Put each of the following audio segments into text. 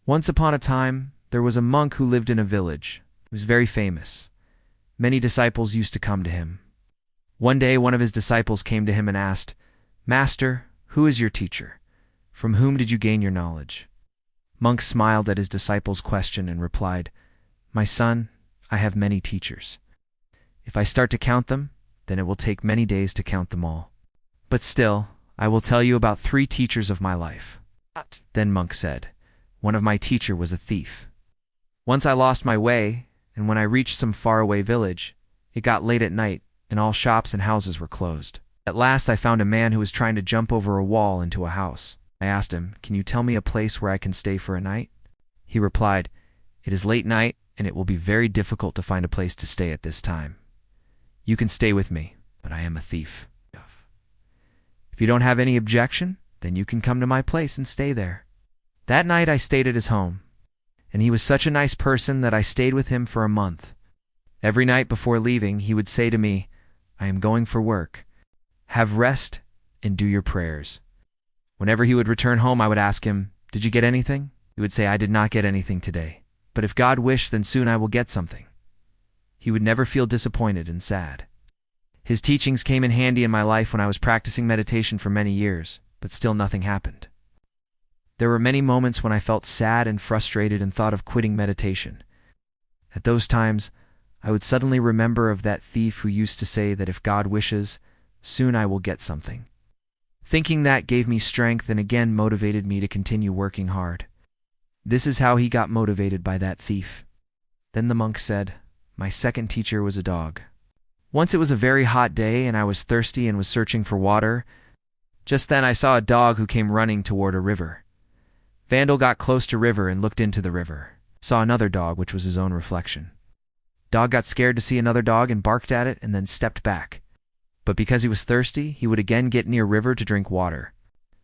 Once upon a time, there was a monk who lived in a village. He was very famous. Many disciples used to come to him. One day, one of his disciples came to him and asked, "Master, who is your teacher? From whom did you gain your knowledge?" Monk smiled at his disciple's question and replied, "My son, I have many teachers. If I start to count them, then it will take many days to count them all. But still, I will tell you about 3 teachers of my life." Then Monk said, "One of my teacher was a thief. Once I lost my way, and when I reached some faraway village, it got late at night, and all shops and houses were closed. At last I found a man who was trying to jump over a wall into a house. I asked him, 'Can you tell me a place where I can stay for a night?' He replied, 'It is late night, and it will be very difficult to find a place to stay at this time. You can stay with me, but I am a thief. If you don't have any objection, then you can come to my place and stay there.' That night I stayed at his home, and he was such a nice person that I stayed with him for a month. Every night before leaving, he would say to me, 'I am going for work. Have rest and do your prayers.' Whenever he would return home, I would ask him, 'Did you get anything?' He would say, 'I did not get anything today, but if God wished, then soon I will get something.' He would never feel disappointed and sad. His teachings came in handy in my life when I was practicing meditation for many years, but still nothing happened. There were many moments when I felt sad and frustrated and thought of quitting meditation. At those times, I would suddenly remember of that thief who used to say that if God wishes, soon I will get something. Thinking that gave me strength and again motivated me to continue working hard. This is how he got motivated by that thief." Then the monk said, "My second teacher was a dog. Once it was a very hot day and I was thirsty and was searching for water. Just then I saw a dog who came running toward a river. Vandal got close to river and looked into the river. Saw another dog, which was his own reflection. Dog got scared to see another dog and barked at it and then stepped back. But because he was thirsty, he would again get near river to drink water.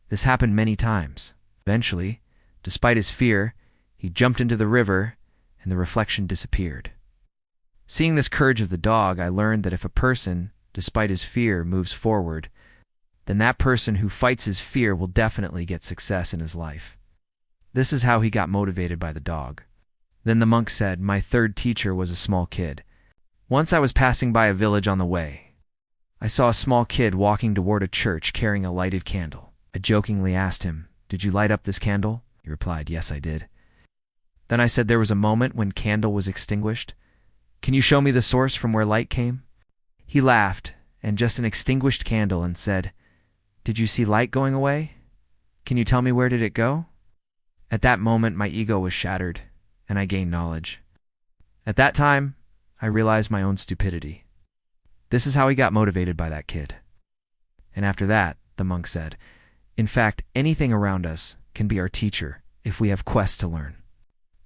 This happened many times. Eventually, despite his fear, he jumped into the river and the reflection disappeared. Seeing this courage of the dog, I learned that if a person, despite his fear, moves forward, then that person who fights his fear will definitely get success in his life. This is how he got motivated by the dog." Then the monk said, "My third teacher was a small kid. Once I was passing by a village on the way. I saw a small kid walking toward a church carrying a lighted candle. I jokingly asked him, 'Did you light up this candle?' He replied, 'Yes, I did.' Then I said there was a moment when candle was extinguished. 'Can you show me the source from where light came?' He laughed, and just an extinguished candle, and said, 'Did you see light going away? Can you tell me where did it go?' At that moment, my ego was shattered, and I gained knowledge. At that time, I realized my own stupidity. This is how he got motivated by that kid." And after that, the monk said, "In fact, anything around us can be our teacher if we have quests to learn.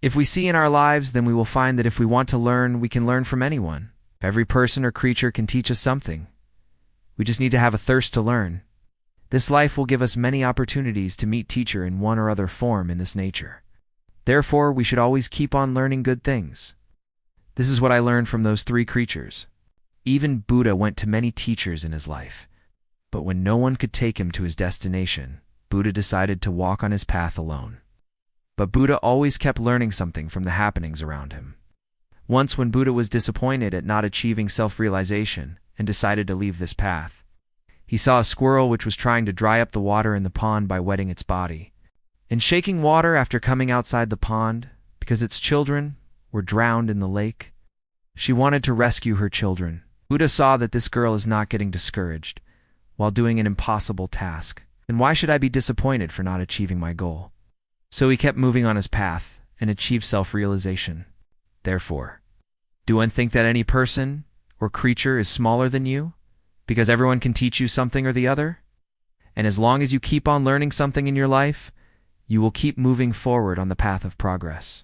If we see in our lives, then we will find that if we want to learn, we can learn from anyone. Every person or creature can teach us something. We just need to have a thirst to learn. This life will give us many opportunities to meet teacher in one or other form in this nature. Therefore, we should always keep on learning good things." This is what I learned from those 3 creatures. Even Buddha went to many teachers in his life. But when no one could take him to his destination, Buddha decided to walk on his path alone. But Buddha always kept learning something from the happenings around him. Once when Buddha was disappointed at not achieving self-realization and decided to leave this path, he saw a squirrel which was trying to dry up the water in the pond by wetting its body and shaking water after coming outside the pond because its children were drowned in the lake. She wanted to rescue her children. Buddha saw that this girl is not getting discouraged while doing an impossible task. And why should I be disappointed for not achieving my goal? So he kept moving on his path and achieved self-realization. Therefore, do one think that any person or creature is smaller than you because everyone can teach you something or the other? And as long as you keep on learning something in your life, you will keep moving forward on the path of progress.